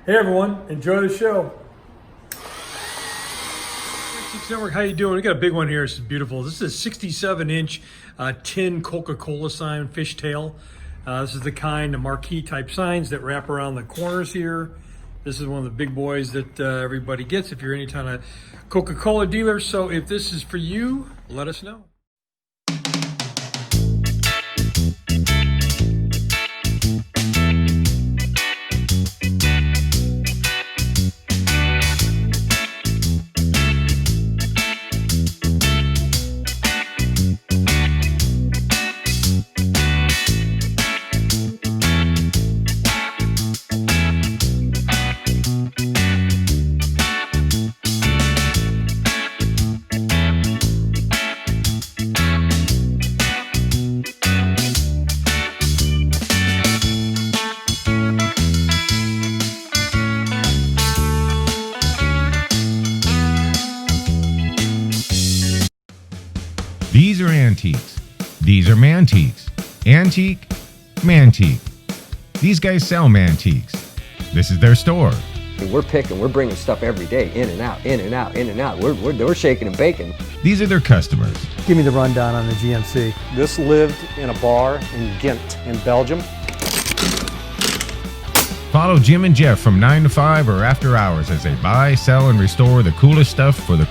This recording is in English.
Hey everyone, enjoy the show. Mantiques Network, how you doing? We got a big one here. This is beautiful. This is a 67-inch tin Coca-Cola sign, fishtail. This is the kind of marquee type signs that wrap around the corners here. This is one of the big boys that everybody gets if you're any kind of Coca-Cola dealer. So if this is for you, let us know. These are antiques. These are mantiques. Antique, mantique. These guys sell mantiques. This is their store. We're bringing stuff every day, in and out, in and out, in and out. We're shaking and baking. These are their customers. Give me the rundown on the GMC. This lived in a bar in Ghent in Belgium. Follow Jim and Jeff from 9 to 5 or after hours as they buy, sell, and restore the coolest stuff for the